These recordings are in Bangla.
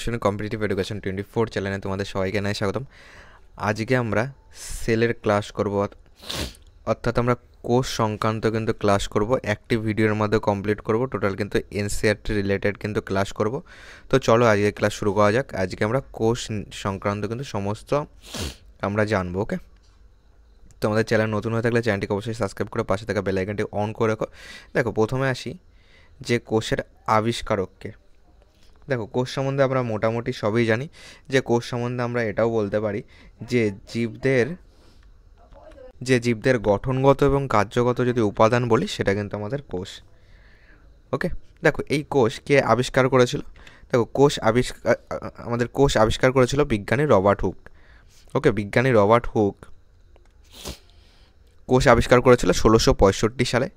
স্টুডেন্ট কম্পিটিটিভ এডুকেশন 24 চ্যানেলে তোমাদের সবাইকে জানাই স্বাগতম। আজকে আমরা সেলের ক্লাস করব, অর্থাৎ আমরা কোর্স সংক্রান্ত কিন্তু ক্লাস করব। একটি ভিডিওর মধ্যে কমপ্লিট করব, টোটাল কিন্তু এনসিইআরটি রিলেটেড কিন্তু ক্লাস করব। তো চলো আজকে ক্লাস শুরু করা যাক। আজকে আমরা কোর্স সংক্রান্ত কিন্তু সমস্ত আমরা জানবো। ওকে, তো আমাদের চ্যানেল নতুন হয়ে থাকলে চ্যানেলটিকে অবশ্যই সাবস্ক্রাইব করে পাশে থাকা বেল আইকনটি অন করে রাখো। দেখো, প্রথমে আসি যে কোষের আবিষ্কারককে। দেখো, কোষ সম্বন্ধে আমরা মোটামুটি সবই জানি। যে কোষ সম্বন্ধে আমরা এটাও বলতে পারি যে জীবদের গঠনগত এবং কার্যগত যদি উপাদান বলি সেটা কিন্তু আমাদের কোষ। ওকে, দেখো এই কোষ কে আবিষ্কার করেছিল? দেখো, আমাদের কোষ আবিষ্কার করেছিল বিজ্ঞানী রবার্ট হুক। ওকে, বিজ্ঞানী রবার্ট হুক কোষ আবিষ্কার করেছিল 1665 সালে।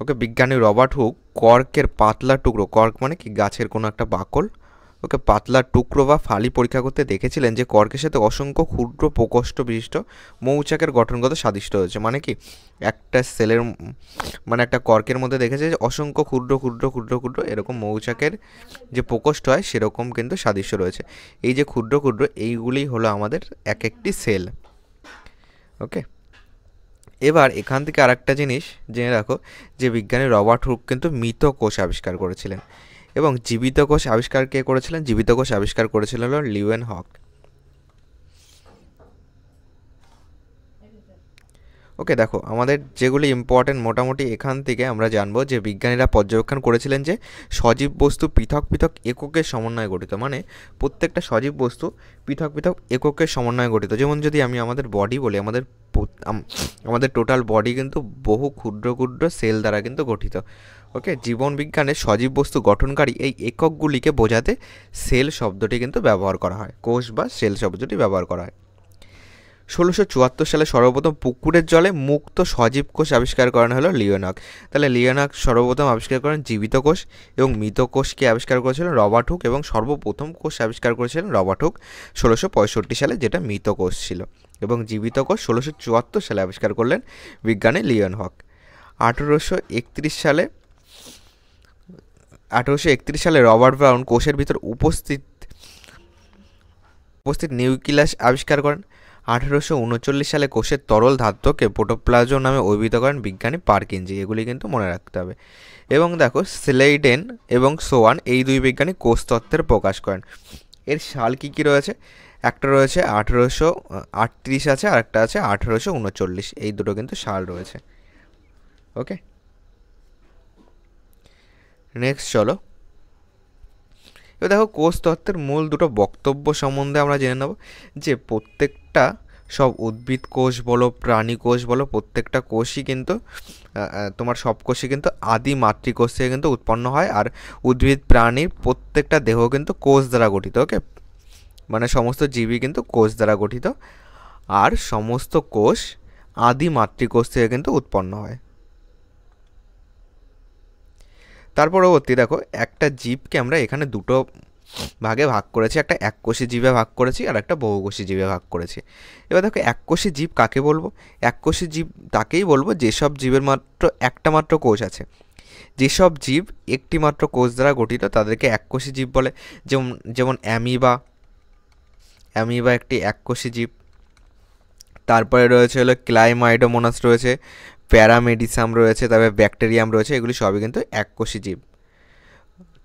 ওকে, বিজ্ঞানী রবার্ট হুক কর্কের পাতলা টুকরো, কর্ক মানে কি গাছের কোনো একটা বাকল, ওকে, পাতলা টুকরো বা ফালি পরীক্ষা করতে দেখেছিলেন যে কর্কের সাথে অসংখ্য ক্ষুদ্র প্রকোষ্ঠ বিশিষ্ট মৌচাকের গঠনগত সাদৃশ্য রয়েছে। মানে কি, একটা সেলের মানে একটা কর্কের মধ্যে দেখেছে যে অসংখ্য ক্ষুদ্র ক্ষুদ্র ক্ষুদ্র ক্ষুদ্র এরকম মৌচাকের যে প্রকোষ্ঠ হয় সেরকম কিন্তু সাদৃশ্য রয়েছে। এই যে ক্ষুদ্র ক্ষুদ্র এইগুলি হলো আমাদের এক একটি সেল। ওকে, এবার এখান থেকে আরেকটা জিনিস জেনে রাখো যে বিজ্ঞানী রবার্ট হুক কিন্তু মৃত কোষ আবিষ্কার করেছিলেন, এবং জীবিত কোষ আবিষ্কার কে করেছিলেন? জীবিত কোষ আবিষ্কার করেছিলেন লিউয়েনহক। ওকে, দেখো আমাদের যেগুলি ইম্পর্টেন্ট মোটামুটি এখান থেকে আমরা জানবো যে বিজ্ঞানীরা পর্যবেক্ষণ করেছিলেন যে সজীব বস্তু পৃথক পৃথক এককের সমন্বয়ে গঠিত। মানে প্রত্যেকটা সজীব বস্তু পৃথক পৃথক এককের সমন্বয়ে গঠিত। যেমন যদি আমি আমাদের বডি বলি, আমাদের টোটাল বডি কিন্তু বহু ক্ষুদ্র ক্ষুদ্র সেল দ্বারা কিন্তু গঠিত। ওকে, জীবন বিজ্ঞানে সজীব বস্তু গঠনকারী এই এককগুলিকে বোঝাতে সেল শব্দটি কিন্তু ব্যবহার করা হয়, কোষ বা সেল শব্দটি ব্যবহার করা হয়। 1674 সালে সর্বপ্রথম পুকুরের জলে মুক্ত সজীব কোষ আবিষ্কার করানো হলো লিওনার্ক। তাহলে লিওনার্ক সর্বপ্রথম আবিষ্কার করেন জীবিত কোষ, এবং মৃত কোষকে আবিষ্কার করেছিলেন রবার্ট হুক, এবং সর্বপ্রথম কোষ আবিষ্কার করেছিলেন রবার্ট হুক 1665 সালে, যেটা মৃত কোষ ছিল। এবং জীবিত কোষ 1674 সালে আবিষ্কার করলেন বিজ্ঞানী লিওনহক। 1831 সালে রবার্ট ব্রাউন কোষের ভিতর উপস্থিত নিউক্লিয়াস আবিষ্কার করেন। 1839 সালে কোষের তরল ধাত্রকে প্রোটোপ্লাজম নামে অভিহিত করেন বিজ্ঞানী পার্কিনজি। এগুলি কিন্তু মনে রাখতে হবে। এবং দেখো, স্লেইডেন এবং সোয়ান এই দুই বিজ্ঞানী কোষ তত্ত্বের প্রকাশ করেন। এর সাল কি রয়েছে? একটা রয়েছে 1838 আছে, আর একটা আছে 1839। এই দুটো কিন্তু সাল রয়েছে। ওকে, নেক্সট চলো, এবার দেখো কোষ তত্ত্বের মূল দুটো বক্তব্য সম্বন্ধে আমরা জেনে নেব। যে প্রত্যেকটা সব উদ্ভিদ কোষ বলো, প্রাণী কোষ বলো, প্রত্যেকটা কোষই কিন্তু তোমার সব কোষই কিন্তু আদি মাতৃকোষ থেকে কিন্তু উৎপন্ন হয়। আর উদ্ভিদ প্রাণীর প্রত্যেকটা দেহ কিন্তু কোষ দ্বারা গঠিত। ওকে, মানে সমস্ত জীবই কিন্তু কোষ দ্বারা গঠিত, আর সমস্ত কোষ আদি মাতৃকোষ থেকে কিন্তু উৎপন্ন হয়। তার পরবর্তী দেখো, একটা জীবকে আমরা এখানে দুটো ভাগে ভাগ করেছি, একটা এককোষী জীবে ভাগ করেছি আর একটা বহুকোষী জীবে ভাগ করেছি। এবার দেখো, এককোষী জীব কাকে বলবো? এককোষী জীব তাকেই বলবো যেসব জীবের মাত্র একটা মাত্র কোষ আছে। যেসব জীব একটি মাত্র কোষ দ্বারা গঠিত তাদেরকে এককোষী জীব বলে। যেমন অ্যামিবা একটি এককোষী জীব। তারপরে রয়েছে হলো ক্লাইমাইডোমোনাস রয়েছে, প্যারামেডিসাম রয়েছে, তারপরে ব্যাকটেরিয়াম রয়েছে, এগুলি সবই কিন্তু এককোষী জীব।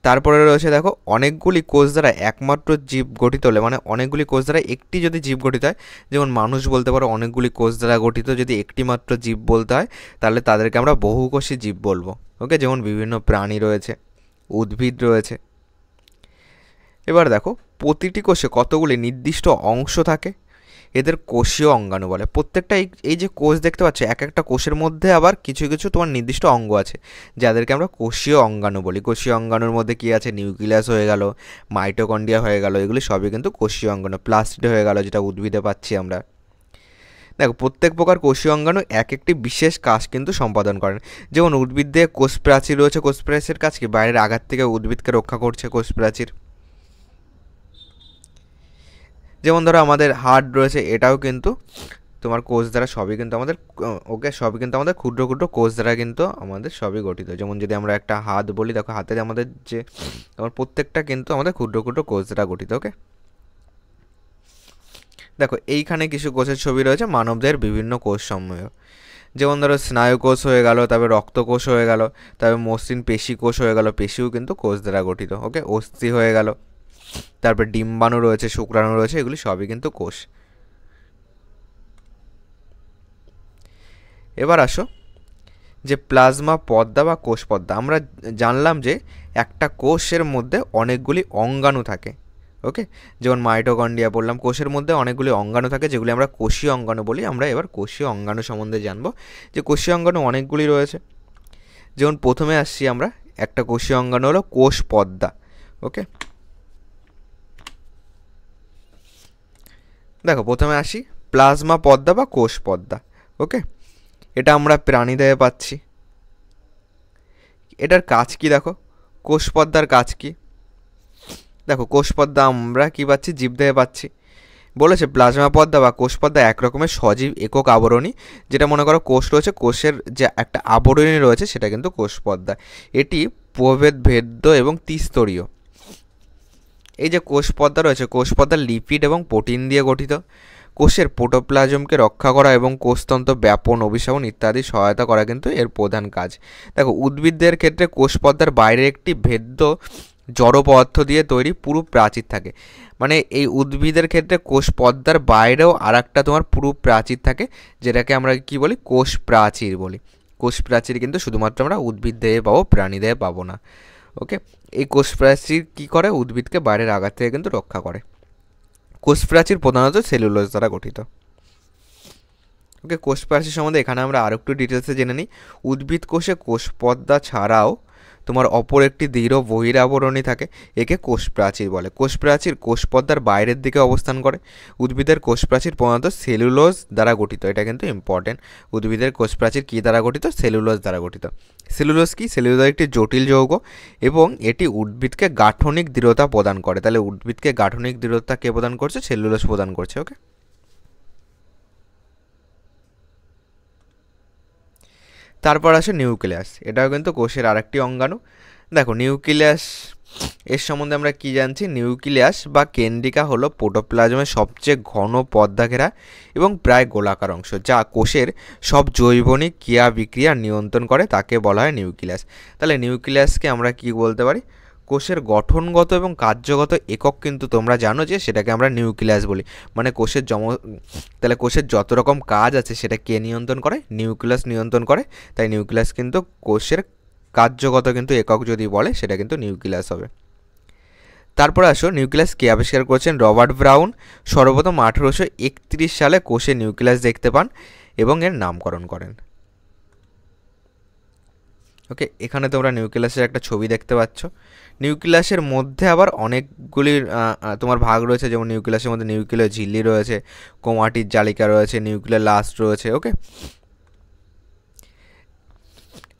তারপরে রয়েছে দেখো, অনেকগুলি কোষ দ্বারা একমাত্র জীব গঠিত হলে, মানে অনেকগুলি কোষ দ্বারা একটি যদি জীব গঠিত হয়, যেমন মানুষ বলতে পারো অনেকগুলি কোষ দ্বারা গঠিত, যদি একটি মাত্র জীব বলতে হয় তাহলে তাদেরকে আমরা বহুকোষী জীব বলবো। ওকে, যেমন বিভিন্ন প্রাণী রয়েছে, উদ্ভিদ রয়েছে। এবার দেখো, প্রতিটি কোষে কতগুলি নির্দিষ্ট অংশ থাকে, এদের কোষীয় অঙ্গাণু বলে। প্রত্যেকটা এই যে কোষ দেখতে পাচ্ছ, এক একটা কোষের মধ্যে আবার কিছু কিছু তোমার নির্দিষ্ট অঙ্গ আছে, যাদেরকে আমরা কোষীয় অঙ্গাণু বলি। কোষীয় অঙ্গাণুর মধ্যে কি আছে? নিউক্লিয়াস হয়ে গেল, মাইটোকন্ড্রিয়া হয়ে গেল, এগুলি সবই কিন্তু কোষীয় অঙ্গাণু। প্লাস্টিড হয়ে গেল, যেটা উদ্ভিদে পাচ্ছি আমরা। দেখো, প্রত্যেক প্রকার কোষীয় অঙ্গাণু এক একটি বিশেষ কাজ কিন্তু সম্পাদন করেন। যেমন উদ্ভিদে কোষ প্রাচীর রয়েছে, কোষ প্রাচীর কাজ কি? বাইরের আঘাত থেকে উদ্ভিদকে রক্ষা করছে কোষ প্রাচীর। যেমন ধরো আমাদের হার্ট রয়েছে, এটাও কিন্তু তোমার কোষ দ্বারা সবই কিন্তু আমাদের ওকে সবই কিন্তু আমাদের ক্ষুদ্র ক্ষুদ্র কোষ দ্বারা কিন্তু আমাদের সবই গঠিত। যেমন যদি আমরা একটা হাত বলি, দেখো হাতে আমাদের যে আমার প্রত্যেকটা কিন্তু আমাদের ক্ষুদ্র ক্ষুদ্র কোষ দ্বারা গঠিত। ওকে, দেখো এইখানে কিছু কোষের ছবি রয়েছে মানবদের বিভিন্ন কোষ সমূহ, যেমন ধরো স্নায়ু কোষ হয়ে গেল, তারপরে রক্ত কোষ হয়ে গেল, তারপরে মসৃণ পেশি কোষ হয়ে গেল, পেশিও কিন্তু কোষ দ্বারা গঠিত। ওকে, অস্থি হয়ে গেল, তারপর ডিম্বাণু রয়েছে, শুক্রাণু রয়েছে, এগুলি সবই কিন্তু কোষ। এবার আসো যে প্লাজমা পর্দা বা কোষ পর্দা। আমরা জানলাম যে একটা কোষের মধ্যে অনেকগুলি অঙ্গাণু থাকে। ওকে, যেমন মাইটোকন্ড্রিয়া বললাম, কোষের মধ্যে অনেকগুলি অঙ্গাণু থাকে যেগুলি আমরা কোষীয় অঙ্গাণু বলি। আমরা এবার কোষীয় অঙ্গাণু সম্বন্ধে জানবো যে কোষীয় অঙ্গাণু অনেকগুলি রয়েছে। যেমন প্রথমে আসছি আমরা, একটা কোষীয় অঙ্গাণু হলো কোষ পর্দা। ওকে, দেখো প্রথমে আসি প্লাজমা পর্দা বা কোষ পর্দা। ওকে, এটা আমরা প্রাণীদেহে পাচ্ছি। এটার কাজ কি দেখো, কোষ পর্দার কাজ কি দেখো, কোষ পর্দা আমরা কি পাচ্ছি, জীবদেহে পাচ্ছি। বলেছে প্লাজমা পর্দা বা কোষ পর্দা এক রকমের সজীব একক আবরণী, যেটা মনে করো কোষ রয়েছে, কোষের যে একটা আবরণী রয়েছে সেটা কিন্তু কোষ পর্দা। এটি প্রভেদ ভেদ্য এবং ত্রিস্তরীয়। এই যে কোষ পর্দা রয়েছে, কোষ পর্দা লিপিড এবং প্রোটিন দিয়ে গঠিত। কোষের প্রোটোপ্লাজমকে রক্ষা করা এবং কোষতন্ত্র ব্যাপন, অভিশাপন ইত্যাদি সহায়তা করা কিন্তু এর প্রধান কাজ। দেখো উদ্ভিদদের ক্ষেত্রে কোষ পর্দার বাইরে একটি ভেদ্য জড় পদার্থ দিয়ে তৈরি পুরু প্রাচীর থাকে। মানে এই উদ্ভিদের ক্ষেত্রে কোষ পর্দার বাইরেও আর একটা তোমার পুরু প্রাচীর থাকে, যেটাকে আমরা কি বলি, কোষ প্রাচীর বলি। কোষ প্রাচীর কিন্তু শুধুমাত্র আমরা উদ্ভিদ দেহে পাবো, প্রাণী দেহে পাবো না। ওকে, এই কোষ প্রাচীর কী করে, উদ্ভিদকে বাইরের আঘাত থেকে কিন্তু রক্ষা করে। কোষ প্রাচীর প্রধানত সেলুলোজ দ্বারা গঠিত। ওকে, কোষ প্রাচীর সম্বন্ধে এখানে আমরা আরও একটু ডিটেলসে জেনে নিই। উদ্ভিদ কোষে কোষ পর্দা ছাড়াও তোমার অপর একটি দৃঢ় বহিরাবরণী থাকে, একে কোষ প্রাচীর বলে। কোষ প্রাচীর কোষ পর্দার বাইরের দিকে অবস্থান করে। উদ্ভিদের কোষ প্রাচীর প্রধানত সেলুলোজ দ্বারা গঠিত, এটা কিন্তু ইম্পর্টেন্ট। উদ্ভিদের কোষ প্রাচীর কী দ্বারা গঠিত, সেলুলোজ দ্বারা গঠিত। সেলুলোজ কি, সেলুলোজ একটি জটিল যৌগ এবং এটি উদ্ভিদকে গাঠনিক দৃঢ়তা প্রদান করে। তাহলে উদ্ভিদকে গাঠনিক দৃঢ়তা কে প্রদান করছে, সেলুলোজ প্রদান করছে। ওকে, তারপর আসে নিউক্লিয়াস, এটাও কিন্তু কোষের আরেকটি অঙ্গাণু। দেখো নিউক্লিয়াস এর সম্বন্ধে আমরা কি জানছি, নিউক্লিয়াস বা কেন্দ্রিকা হলো প্রোটোপ্লাজমের সবচেয়ে ঘন পর্দা ঘেরা এবং প্রায় গোলাকার অংশ, যা কোষের সব জৈবনিক ক্রিয়া বিক্রিয়া নিয়ন্ত্রণ করে, তাকে বলা হয় নিউক্লিয়াস। তাহলে নিউক্লিয়াসকে আমরা কি বলতে পারি, কোষের গঠনগত এবং কার্যগত একক কিন্তু তোমরা জানো যে সেটাকে আমরা নিউক্লিয়াস বলি। মানে তাহলে কোষের যত রকম কাজ আছে সেটা কে নিয়ন্ত্রণ করে, নিউক্লিয়াস নিয়ন্ত্রণ করে। তাই নিউক্লিয়াস কিন্তু কোষের কার্যগত কিন্তু একক যদি বলে সেটা কিন্তু নিউক্লিয়াস হবে। তারপরে আসো নিউক্লিয়াস কে আবিষ্কার করেছেন, রবার্ট ব্রাউন সর্বপ্রথম 1831 সালে কোষে নিউক্লিয়াস দেখতে পান এবং এর নামকরণ করেন। ওকে, এখানে তোমরা নিউক্লিয়াসের একটা ছবি দেখতে পাচ্ছ। নিউক্লিয়াসের মধ্যে আবার অনেকগুলি তোমার ভাগ রয়েছে, যেমন নিউক্লিয়াসের মধ্যে নিউক্লিয়ার ঝিল্লি রয়েছে, ক্রোমাটিড জালিকা রয়েছে, নিউক্লিয়ার লাস্ট রয়েছে। ওকে,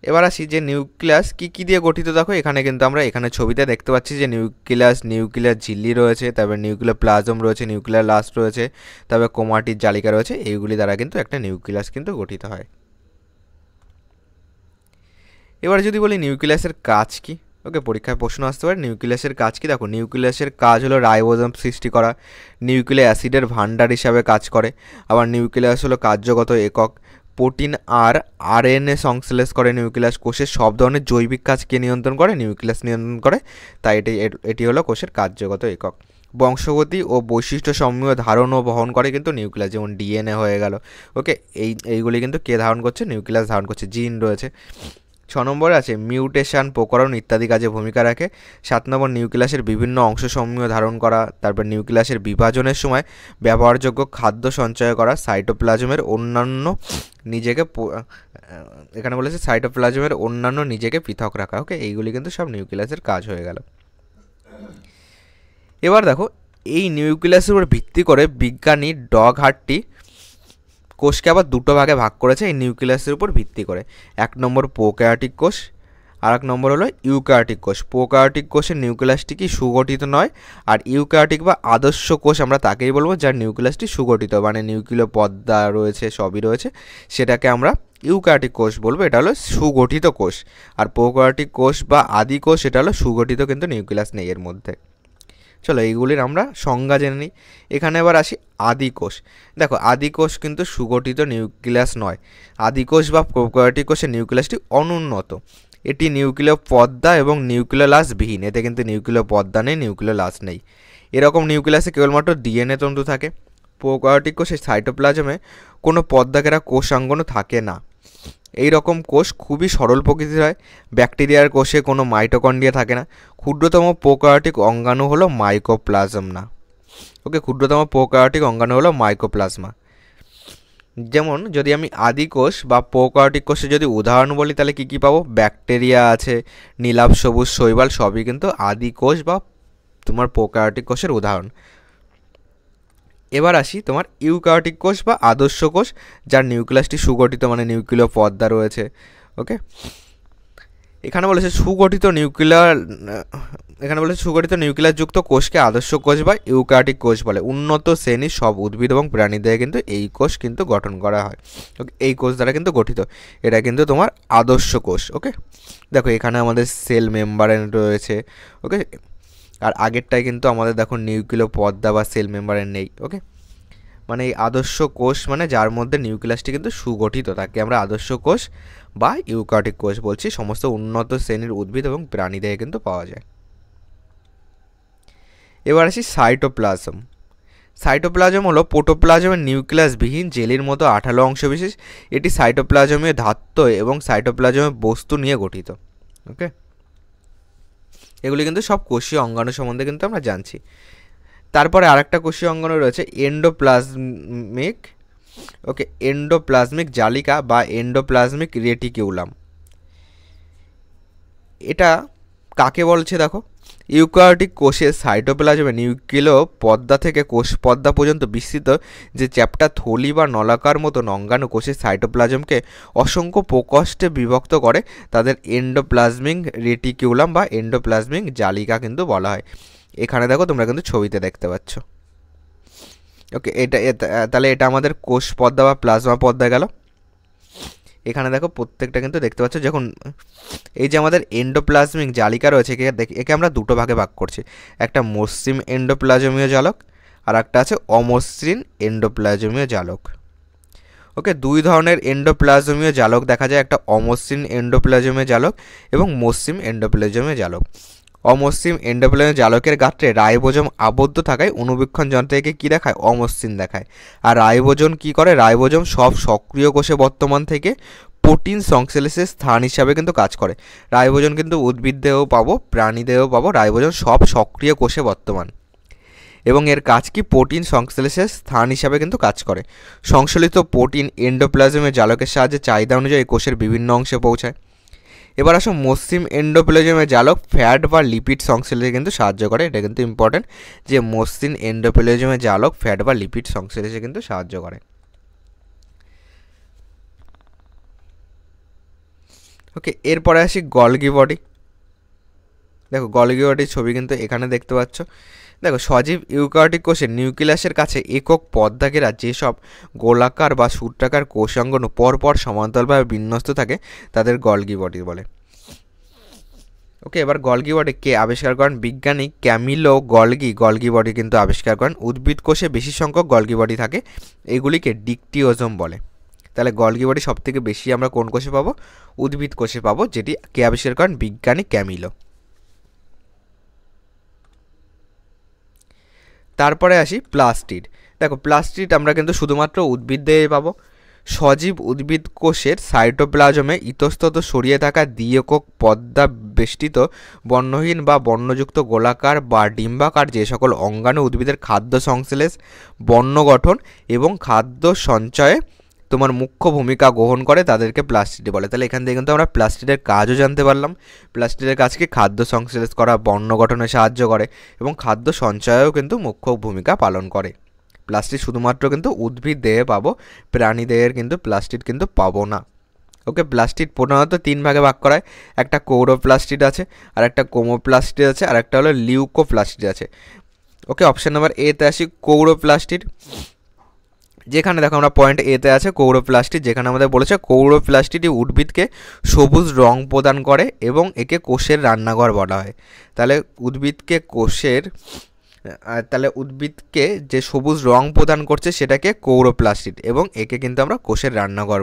এবার আসি যে নিউক্লিয়াস কী দিয়ে গঠিত। দেখো এখানে কিন্তু আমরা এখানে ছবিতে দেখতে পাচ্ছি যে নিউক্লিয়ার ঝিল্লি রয়েছে, তারপর নিউক্লিয়ার প্লাজম রয়েছে, নিউক্লিয়ার লাস্ট রয়েছে, তারপর ক্রোমাটিড জালিকা রয়েছে। এইগুলি দ্বারা কিন্তু একটা নিউক্লিয়াস কিন্তু গঠিত হয়। এবার যদি বলি নিউক্লিয়াসের কাজ কি, ওকে পরীক্ষায় প্রশ্ন আসতে পারে নিউক্লিয়াসের কাজ কি। দেখো নিউক্লিয়াসের কাজ হলো রাইবোজোম সৃষ্টি করা, নিউক্লিয়ার অ্যাসিডের ভান্ডার হিসাবে কাজ করে। আবার নিউক্লিয়াস হলো কার্যগত একক, প্রোটিন আর আরএনএ সংশ্লেষ করে নিউক্লিয়াস। কোষের সব ধরনের জৈবিক কাজকে নিয়ন্ত্রণ করে, নিউক্লিয়াস নিয়ন্ত্রণ করে। তাই এটি হলো কোষের কার্যগত একক। বংশগতি ও বৈশিষ্ট্য সমূহ ধারণ ও বহন করে কিন্তু নিউক্লিয়াস, যেমন ডিএনএ হয়ে গেল। ওকে, এইগুলি কিন্তু কে ধারণ করছে, নিউক্লিয়াস ধারণ করছে। জিন রয়েছে। 6 নম্বরে আছে মিউটেশন, প্রকরণ ইত্যাদি কাজে ভূমিকা রাখে। 7 নম্বর নিউক্লিয়াসের বিভিন্ন অংশসমূহ ধারণ করা। তারপর নিউক্লিয়াসের বিভাজনের সময় ব্যবহারযোগ্য খাদ্য সঞ্চয় করা। সাইটোপ্লাজমের অন্যান্য নিজেকে এখানে বলেছে সাইটোপ্লাজমের অন্যান্য নিজেকে পৃথক রাখা। ওকে, এইগুলি কিন্তু সব নিউক্লিয়াসের কাজ হয়ে গেল। এবার দেখো এই নিউক্লিয়াসের উপর ভিত্তি করে বিজ্ঞানী ডগ হার্টি কোষকে আবার দুটো ভাগে ভাগ করেছে এই নিউক্লিয়াসের উপর ভিত্তি করে। 1 নম্বর প্রোক্যারিওটিক কোষ আর এক নম্বর হলো ইউক্যারিওটিক কোষ। প্রোক্যারিওটিক কোষের নিউক্লিয়াসটি কি সুগঠিত নয়, আর ইউক্যারিওটিক বা আদর্শ কোষ আমরা তাকেই বলবো যার নিউক্লিয়াসটি সুগঠিত, মানে নিউক্লিয় পর্দা রয়েছে, সবই রয়েছে, সেটাকে আমরা ইউক্যারিওটিক কোষ বলবো, এটা হলো সুগঠিত কোষ। আর প্রোক্যারিওটিক কোষ বা আদি কোষ এটা হলো সুগঠিত, কিন্তু নিউক্লিয়াস নেই এর মধ্যে। চলো এইগুলির আমরা সংজ্ঞা জেনে নিই। এখানে এবার আসি আদি কোষ। দেখো আদি কোষ কিন্তু সুগঠিত নিউক্লিয়াস নয়। আদি কোষ বা প্রোক্যারিওটিক কোষের নিউক্লিয়াসটি অনুন্নত, এটি নিউক্লিয় পর্দা এবং নিউক্লিয়াস বিহীন, এতে কিন্তু নিউক্লিয় পর্দা নেই, নিউক্লিয়াস নেই। এরকম নিউক্লিয়াসে কেবলমাত্র ডিএনএ তন্তু থাকে। প্রোক্যারিওটিক কোষের সাইটোপ্লাজমে কোনো পর্দাঘেরা কোষাঙ্গনও থাকে না। এই রকম কোষ খুবই সরল প্রকৃতির হয়। ব্যাকটেরিয়ার কোষে কোনো মাইটোকন্ড্রিয়া থাকে না। ক্ষুদ্রতম প্রোক্যারিওটিক অঙ্গাণু হলো মাইকোপ্লাজম না। ওকে, ক্ষুদ্রতম প্রোক্যারিওটিক অঙ্গাণু হলো মাইকোপ্লাজমা। যেমন যদি আমি আদি কোষ বা প্রোক্যারিওটিক কোষে যদি উদাহরণ বলি তাহলে কী কী পাবো? ব্যাকটেরিয়া আছে, নীলাভ সবুজ শৈবাল, সবই কিন্তু আদি কোষ বা তোমার প্রোক্যারিওটিক কোষের উদাহরণ। এবার আসি তোমার ইউক্যারিওটিক কোষ বা আদর্শ কোষ, যার নিউক্লিয়াসটি সুগঠিত, মানে নিউক্লিয় পর্দা রয়েছে। ওকে, এখানে বলেছে সুগঠিত নিউক্লিয়াসযুক্ত কোষকে আদর্শ কোষ বা ইউক্যারিওটিক কোষ বলে। উন্নত শ্রেণীর সব উদ্ভিদ এবং প্রাণী দিয়ে কিন্তু এই কোষ কিন্তু গঠন করা হয়। ওকে, এই কোষ দ্বারা কিন্তু গঠিত, এটা কিন্তু তোমার আদর্শ কোষ। ওকে, দেখো এখানে আমাদের সেল মেমব্রেন রয়েছে। ওকে, আর আগেরটায় কিন্তু আমাদের দেখো নিউক্লিয় পর্দা বা সেল মেমব্রেন নেই। ওকে, মানে এই আদর্শ কোষ মানে যার মধ্যে নিউক্লিয়াসটি কিন্তু সুগঠিত, তাকে আমরা আদর্শ কোষ বা ইউক্যারিওটিক কোষ বলছি। সমস্ত উন্নত শ্রেণীর উদ্ভিদ এবং প্রাণী দেহে কিন্তু পাওয়া যায়। এবার আসি সাইটোপ্লাজম। সাইটোপ্লাজম হলো প্রোটোপ্লাজমের নিউক্লিয়াসবিহীন জেলির মতো আঠালো অংশবিশেষ। এটি সাইটোপ্লাজমীয় ধাত্র এবং সাইটোপ্লাজমের বস্তু নিয়ে গঠিত। ওকে, এগুলি কিন্তু সব কোষীয় অঙ্গাণু সম্বন্ধে কিন্তু আমরা জানছি। তারপরে আরেকটা কোষীয় অঙ্গাণু রয়েছে এন্ডোপ্লাজমিক। ওকে, এন্ডোপ্লাজমিক জালিকা বা এন্ডোপ্লাজমিক রেটিকিউলাম। এটা কাকে বলছে দেখো, ইউক্যারিওটিক কোষের সাইটোপ্লাজমে নিউক্লিয় পর্দা থেকে কোষ পর্দা পর্যন্ত বিস্তৃত যে চ্যাপ্টা থলি বা নলাকার মতন অঙ্গাণু কোষের সাইটোপ্লাজমকে অসংখ্য প্রকোষ্ঠে বিভক্ত করে, তাদের এন্ডোপ্লাজমিক রেটিকিউলাম বা এন্ডোপ্লাজমিক জালিকা কিন্তু বলা হয়। এখানে দেখো তোমরা কিন্তু ছবিতে দেখতে পাচ্ছ। ওকে, তাহলে এটা আমাদের কোষ পর্দা বা প্লাজমা পর্দা গেল। এখানে দেখো প্রত্যেকটা কিন্তু দেখতে পাচ্ছ, যখন এই যে আমাদের এন্ডোপ্লাজমিক জালিকা রয়েছে, একে আমরা দুটো ভাগে ভাগ করছি। একটা মসৃণ এন্ডোপ্লাজমীয় জালক, আর একটা আছে অমসৃণ এন্ডোপ্লাজমীয় জালক। ওকে, দুই ধরনের এন্ডোপ্লাজমীয় জালক দেখা যায়, একটা অমসৃণ এন্ডোপ্লাজমীয় জালক এবং মসৃণ এন্ডোপ্লাজমীয় জালক। অমসৃণ এন্ডোপ্লাজমীয় জালকের গাত্রে রাইবোজোম আবদ্ধ থাকায় অণুবীক্ষণ যন্ত্র একে কী দেখায়? অমসৃণ দেখায়। আর রাইবোজোম কী করে? রাইবোজোম সব সক্রিয় কোষে বর্তমান থেকে প্রোটিন সংশ্লেষের স্থান হিসাবে কিন্তু কাজ করে। রাইবোজোম কিন্তু উদ্ভিদ দেহেও পাবো, প্রাণী দেহেও পাবো। রাইবোজোম সব সক্রিয় কোষে বর্তমান এবং এর কাজ কি? প্রোটিন সংশ্লেষের স্থান হিসাবে কিন্তু কাজ করে। সংশ্লেষিত প্রোটিন এন্ডোপ্লাজমের জালকের সাহায্যে চাহিদা অনুযায়ী কোষের বিভিন্ন অংশে পৌঁছায়। এবার আসো মসৃণ এন্ডোপ্লাজমের জালক ফ্যাট বা লিপিড সংশ্লেষে কিন্তু সাহায্য করে। এটা কিন্তু ইম্পর্টেন্ট যে মসৃণ এন্ডোপ্লাজমের জালক ফ্যাট বা লিপিড সংশ্লেষে কিন্তু সাহায্য করে। ওকে, এরপরে আসি গলগি বডি। দেখো গলগি বডির ছবি কিন্তু এখানে দেখতে পাচ্ছ। দেখো সজীব ইউক্যারিওটিক কোষের নিউক্লিয়াসের কাছে একক পর্দা ঘেরা যেসব গোলাকার বা সূত্রাকার কোষাঙ্গনু পরপর সমান্তরালভাবে বিন্যস্ত থাকে তাদের গলগি বডি বলে। ওকে, এবার গলগি বডি কে আবিষ্কার করেন? বিজ্ঞানী ক্যামিলো গলগি বডি কিন্তু আবিষ্কার করেন। উদ্ভিদ কোষে বেশি সংখ্যক গলগি বডি থাকে, এগুলিকে ডিকটিওজোম বলে। তাহলে গলগি বডি সবথেকে বেশি আমরা কোন কোষে পাবো? উদ্ভিদ কোষে পাবো, যেটি কে আবিষ্কার করেন? বিজ্ঞানী ক্যামিলো। তারপরে আসি প্লাস্টিড। দেখো প্লাস্টিড আমরা কিন্তু শুধুমাত্র উদ্ভিদ দেহে পাবো। সজীব উদ্ভিদ কোষের সাইটোপ্লাজমে ইতস্তত ছড়িয়ে থাকা দ্বি-একক পর্দা বেষ্টিত বর্ণহীন বা বর্ণযুক্ত গোলাকার বা ডিম্বাকার যে সকল অঙ্গাণু উদ্ভিদের খাদ্য সংশ্লেষ, বর্ণ গঠন এবং খাদ্য সঞ্চয়ে তোমার মুখ্য ভূমিকা গ্রহণ করে তাদেরকে প্লাস্টিড বলে। তাহলে এখান থেকে কিন্তু আমরা প্লাস্টিডের কাজও জানতে পারলাম। প্লাস্টিডের কাজকে খাদ্য সংশ্লেষ করা, বর্ণ গঠনে সাহায্য করে এবং খাদ্য সঞ্চয়েও কিন্তু মুখ্য ভূমিকা পালন করে। প্লাস্টিড শুধুমাত্র কিন্তু উদ্ভিদ দেহে পাবো, প্রাণী দেহের কিন্তু প্লাস্টিড কিন্তু পাবো না। ওকে, প্লাস্টিড প্রধানত 3 ভাগে ভাগ করা হয়। একটা কৌরোপ্লাস্টিড আছে, আর একটা কোমোপ্লাস্টিড আছে, আর একটা হলো লিউকোপ্লাস্টিড আছে। ওকে, অপশন নাম্বার এতে আসি, কৌরোপ্লাস্টিড। যেখানে দেখো আমরা পয়েন্ট এতে আছে কৌরোপ্লাস্টিড, যেখানে আমাদের বলেছে কৌরোপ্লাস্টিডই উদ্ভিদকে সবুজ রং প্রদান করে এবং একে কোষের রান্নাঘর বলা হয়। তাহলে উদ্ভিদকে যে সবুজ রং প্রদান করছে সেটাকে কৌরোপ্লাস্টিড, এবং একে কিন্তু আমরা কোষের রান্নাঘর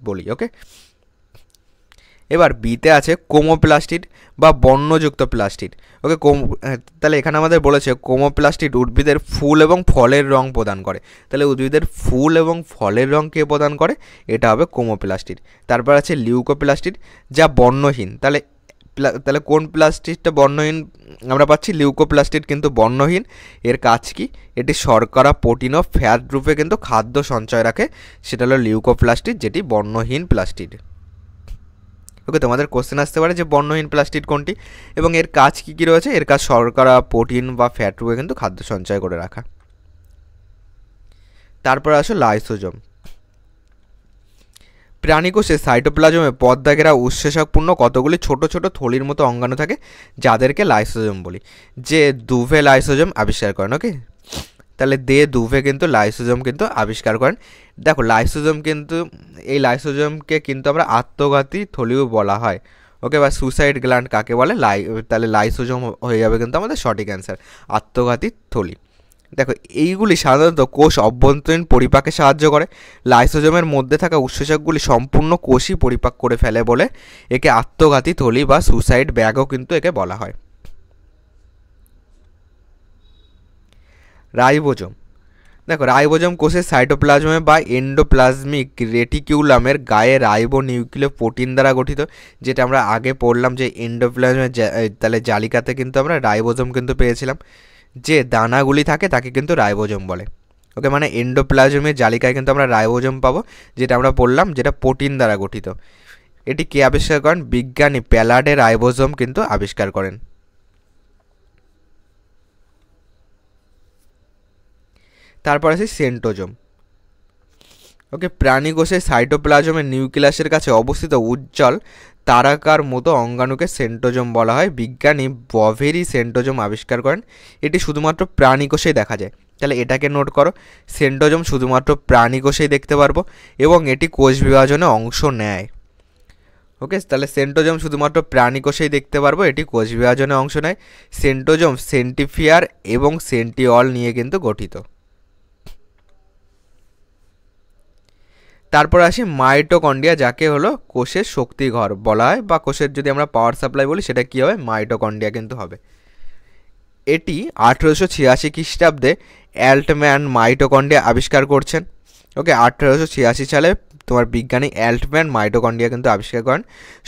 বলি। ওকে, এবার বিতে আছে কোমোপ্লাস্টিড বা বর্ণযুক্ত প্লাস্টিড। ওকে, তাহলে এখানে আমাদের বলেছে কোমোপ্লাস্টিড উদ্ভিদের ফুল এবং ফলের রং প্রদান করে। তাহলে উদ্ভিদের ফুল এবং ফলের রং কে প্রদান করে? এটা হবে কোমোপ্লাস্টিড। তারপর আছে লিউকোপ্লাস্টিড, যা বর্ণহীন। তাহলে কোন প্লাস্টিডটা বর্ণহীন আমরা পাচ্ছি? লিউকোপ্লাস্টিড কিন্তু বর্ণহীন। এর কাজ কি? এটি শর্করা, প্রোটিন ও ফ্যাট রূপে কিন্তু খাদ্য সঞ্চয় রাখে। সেটা হলো লিউকোপ্লাস্টিড, যেটি বর্ণহীন প্লাস্টিড। ওকে, তোমাদের কোশ্চেন আসতে পারে যে বর্ণহীন প্লাস্টিড কোনটি এবং এর কাজ কী কী রয়েছে। এর কাজ শর্করা, প্রোটিন বা ফ্যাট রূপে কিন্তু খাদ্য সঞ্চয় করে রাখা। তারপর আসো লাইসোজোম। প্রাণীকোষে সাইটোপ্লাজমে পর্দা ঘেরা উৎসেচকপূর্ণ কতগুলি ছোট ছোট থলির মতো অঙ্গাণু থাকে, যাদেরকে লাইসোজোম বলি। যে দুভে লাইসোজোম আবিষ্কার করেন। ওকে, তাহলে দুভে কিন্তু লাইসোজোম কিন্তু আবিষ্কার করেন। দেখো এই লাইসোজোমকে কিন্তু আমরা আত্মঘাতী থলিও বলা হয়। ওকে, বা সুসাইড গ্ল্যান্ড কাকে বলে? তাহলে লাইসোজোম হয়ে যাবে কিন্তু আমাদের সঠিক অ্যান্সার, আত্মঘাতী থলি। দেখো, এইগুলি সাধারণত কোষ অভ্যন্তরীণ পরিপাকে সাহায্য করে। লাইসোজোমের মধ্যে থাকা উৎসেচকগুলি সম্পূর্ণ কোষই পরিপাক করে ফেলে বলে একে আত্মঘাতী থলি বা সুসাইড ব্যাগও কিন্তু একে বলা হয়। রাইবোজোম। দেখো, রাইবোজোম কোষের সাইটোপ্লাজমে বা এন্ডোপ্লাজমিক রেটিকিউলামের গায়ে রাইবো নিউক্লিয় প্রোটিন দ্বারা গঠিত। যেটা আমরা আগে পড়লাম যে এন্ডোপ্লাজমের তাহলে জালিকাতে কিন্তু আমরা রাইবোজোম কিন্তু পেয়েছিলাম। যে দানাগুলি থাকে তাকে কিন্তু রাইবোজোম বলে। ওকে, মানে এন্ডোপ্লাজমের জালিকায় কিন্তু আমরা রাইবোজোম পাবো, যেটা আমরা পড়লাম, যেটা প্রোটিন দ্বারা গঠিত। এটি কে আবিষ্কার করেন? বিজ্ঞানী প্যালাডে রাইবোজোম কিন্তু আবিষ্কার করেন। তারপর আছে সেন্টোজোম। ওকে, প্রাণী কোষের সাইটোপ্লাজমের নিউক্লিয়াসের কাছে অবস্থিত উজ্জ্বল তারাকার মতো অঙ্গাণুকে সেন্টোজোম বলা হয়। বিজ্ঞানী বভেরি সেন্টোজোম আবিষ্কার করেন। এটি শুধুমাত্র প্রাণী কোষেই দেখা যায়। তাহলে এটাকে নোট করো, সেন্টোজোম শুধুমাত্র প্রাণী কোষেই দেখতে পারবো এবং এটি কোষ বিভাজনে অংশ নেয়। ওকে, তাহলে সেন্টোজোম শুধুমাত্র প্রাণী কোষেই দেখতে পারবো, এটি কোষ বিভাজনে অংশ নেয়। সেন্টোজোম সেন্টিফিয়ার এবং সেন্টিঅল নিয়ে কিন্তু গঠিত। তারপর আসি মাইটোকন্ড্রিয়া, যাকে হলো কোষের শক্তিঘর বলা হয়, বা কোষের যদি আমরা পাওয়ার সাপ্লাই বলি সেটা কী হবে? মাইটোকন্ড্রিয়া কিন্তু হবে। এটি 1886 খ্রিস্টাব্দে অ্যাল্টম্যান মাইটোকন্ড্রিয়া আবিষ্কার করছেন। ওকে, 1886 সালে তোমার বিজ্ঞানী অ্যাল্টম্যান মাইটোকন্ড্রিয়া কিন্তু আবিষ্কার করেন।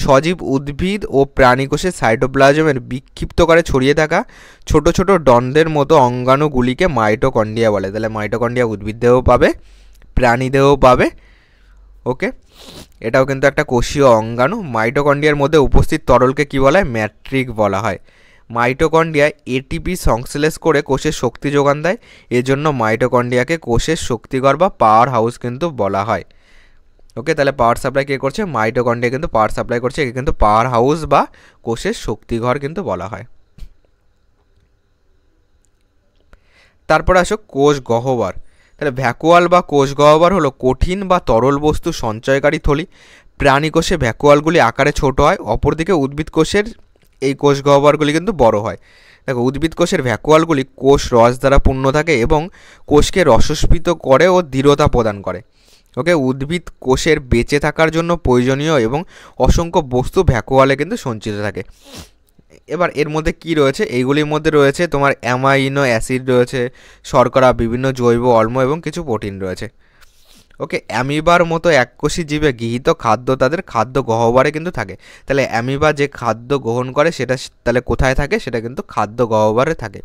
সজীব উদ্ভিদ ও প্রাণী কোষের সাইটোপ্লাজমের বিক্ষিপ্ত করে ছড়িয়ে থাকা ছোট ছোট দণ্ডের মতো অঙ্গাণুগুলিকে মাইটোকন্ড্রিয়া বলে। তাহলে মাইটোকন্ড্রিয়া উদ্ভিদ দেহ পাবে, প্রাণী দেহ পাবে। ওকে, এটাও কিন্তু একটা কোষীয় অঙ্গাণু। মাইটোকন্ড্রিয়ার মধ্যে উপস্থিত তরলকে কী বলা হয়? ম্যাট্রিক বলা হয়। মাইটোকন্ড্রিয়া এটিপি সংশ্লেষ করে কোষের শক্তি যোগান দেয়। এজন্য মাইটোকন্ড্রিয়াকে কোষের শক্তিঘর বা পাওয়ার হাউস কিন্তু বলা হয়। ওকে, তাহলে পাওয়ার সাপ্লাই কে করছে? মাইটোকন্ড্রিয়া কিন্তু পাওয়ার সাপ্লাই করছে, একে কিন্তু পাওয়ার হাউস বা কোষের শক্তিঘর কিন্তু বলা হয়। তারপর আসো কোষ গহ্বর। তাহলে ভ্যাকুয়াল বা কোষ গহ্বর হলো কঠিন বা তরল বস্তু সঞ্চয়কারী থলি। প্রাণী কোষে ভ্যাকুয়ালগুলি আকারে ছোট হয়, অপরদিকে উদ্ভিদ কোষের এই কোষ গহ্বরগুলি কিন্তু বড় হয়। দেখো, উদ্ভিদ কোষের ভ্যাকুয়ালগুলি কোষ রস দ্বারা পূর্ণ থাকে এবং কোষকে রসস্ফীত করে ও দৃঢ়তা প্রদান করে। ওকে, উদ্ভিদ কোষের বেঁচে থাকার জন্য প্রয়োজনীয় এবং অসংখ্য বস্তু ভ্যাকুয়ালে কিন্তু সঞ্চিত থাকে। এবার এর মধ্যে কি রয়েছে? এইগুলির মধ্যে রয়েছে তোমার অ্যামাইনো অ্যাসিড রয়েছে, শর্করা, বিভিন্ন জৈব অম্ল এবং কিছু প্রোটিন রয়েছে। ওকে, অ্যামিবার মতো এককোষী জীবে গৃহীত খাদ্য তাদের খাদ্য গহ্বরে কিন্তু থাকে। তাহলে অ্যামিবা যে খাদ্য গ্রহণ করে সেটা তাহলে কোথায় থাকে? সেটা কিন্তু খাদ্য গহ্বরে থাকে।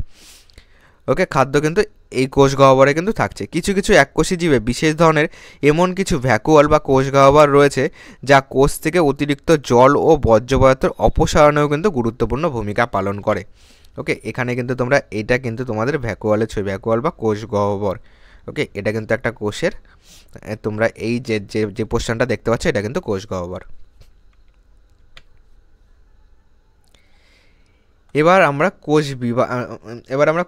ওকে, খাদ্য কিন্তু এই কোষ গহ্বরে কিন্তু থাকছে। কিছু কিছু এককোষী জীবে বিশেষ ধরনের এমন কিছু ভ্যাকুয়াল বা কোষ গহ্বর রয়েছে যা কোষ থেকে অতিরিক্ত জল ও বর্জ্য পদার্থের অপসারণেও কিন্তু গুরুত্বপূর্ণ ভূমিকা পালন করে। ওকে, এখানে কিন্তু তোমরা এটা কিন্তু তোমাদের ভ্যাকুয়ালের ছবি, ভ্যাকুয়াল বা কোষ গহ্বর। ওকে, এটা কিন্তু একটা কোষের, তোমরা এই যে যে যে পোর্শনটা দেখতে পাচ্ছ এটা কিন্তু কোষ গহ্বর। এবার আমরা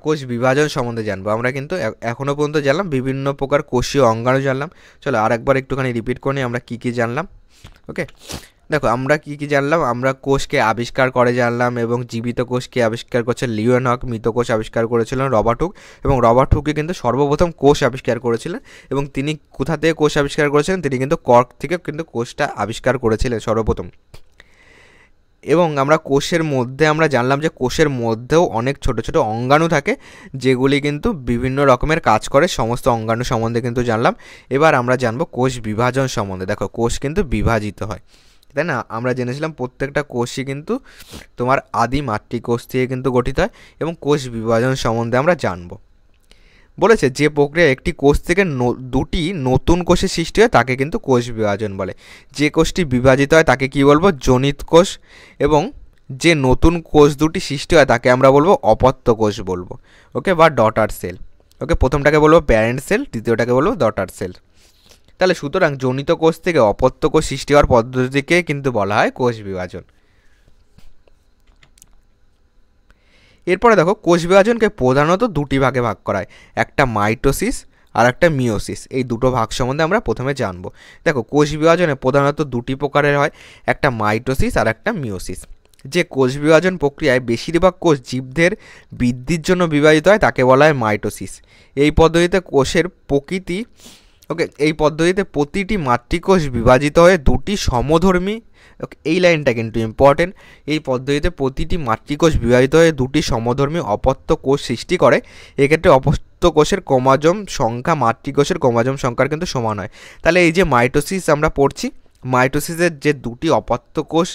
কোষ বিভাজন সম্বন্ধে জানবো। আমরা কিন্তু এখনো পর্যন্ত জানলাম বিভিন্ন প্রকার কোষীয় অঙ্গাণু জানলাম। চলো আরেকবার একটুখানি রিপিট করে নিই আমরা কী কী জানলাম। ওকে, দেখো আমরা কী কী জানলাম। আমরা কোষকে আবিষ্কার করে জানলাম, এবং জীবিত কোষকে আবিষ্কার করছে লিওনহক, মৃত কোষ আবিষ্কার করেছিলেন রবার্ট হুক, এবং রবার্ট হুকই কিন্তু সর্বপ্রথম কোষ আবিষ্কার করেছিলেন। এবং তিনি কোথা থেকে কোষ আবিষ্কার করেছিলেন? তিনি কিন্তু কর্ক থেকে কিন্তু কোষটা আবিষ্কার করেছিলেন সর্বপ্রথম। এবং আমরা কোষের মধ্যে আমরা জানলাম যে কোষের মধ্যেও অনেক ছোট ছোট অঙ্গাণু থাকে, যেগুলি কিন্তু বিভিন্ন রকমের কাজ করে। সমস্ত অঙ্গাণু সম্বন্ধে কিন্তু জানলাম। এবার আমরা জানবো কোষ বিভাজন সম্বন্ধে। দেখো কোষ কিন্তু বিভাজিত হয়, তাই না? আমরা জেনেছিলাম প্রত্যেকটা কোষই কিন্তু তোমার আদি মাতৃকোষ থেকে কিন্তু গঠিত হয়, এবং কোষ বিভাজন সম্বন্ধে আমরা জানবো। বলেছে যে প্রক্রিয়া একটি কোষ থেকে দুটি নতুন কোষের সৃষ্টি হয় তাকে কিন্তু কোষ বিভাজন বলে। যে কোষটি বিভাজিত হয় তাকে কি বলবো? জনিত কোষ। এবং যে নতুন কোষ দুটি সৃষ্টি হয় তাকে আমরা বলবো অপত্য কোষ বলবো। ওকে, বা ডটার সেল। ওকে, প্রথমটাকে বলবো প্যারেন্ট সেল, দ্বিতীয়টাকে বলবো ডটার সেল। তাহলে সুতরাং জনিত কোষ থেকে অপত্য কোষ সৃষ্টি হওয়ার পদ্ধতিকে কিন্তু বলা হয় কোষ বিভাজন। এরপরে দেখো কোষ বিভাজনকে প্রধানত দুটি ভাগে ভাগ করা হয়, একটা মাইটোসিস আর একটা মিওসিস। এই দুটো ভাগ সম্বন্ধে আমরা প্রথমে জানবো। দেখো কোষ বিভাজনে প্রধানত দুটি প্রকারের হয়, একটা মাইটোসিস আর একটা মিওসিস। যে কোষ বিভাজন প্রক্রিয়ায় বেশিরভাগ কোষ জীবদের বৃদ্ধির জন্য বিভাজিত হয় তাকে বলা হয় মাইটোসিস। এই পদ্ধতিতে কোষের প্রকৃতি এই পদ্ধতিতে প্রতিটি মাতৃকোষ বিভাজিত হয়ে দুটি সমধর্মী, এই লাইনটা কিন্তু ইম্পর্টেন্ট, এই পদ্ধতিতে প্রতিটি মাতৃকোষ বিভাজিত হয়ে দুটি সমধর্মী অপত্য কোষ সৃষ্টি করে। এক্ষেত্রে অপত্য কোষের ক্রোমোজোম সংখ্যা মাতৃকোষের ক্রোমোজোম সংখ্যার কিন্তু সমান হয়। তাহলে এই যে মাইটোসিস আমরা পড়ছি, মাইটোসিসের যে দুটি অপত্য কোষ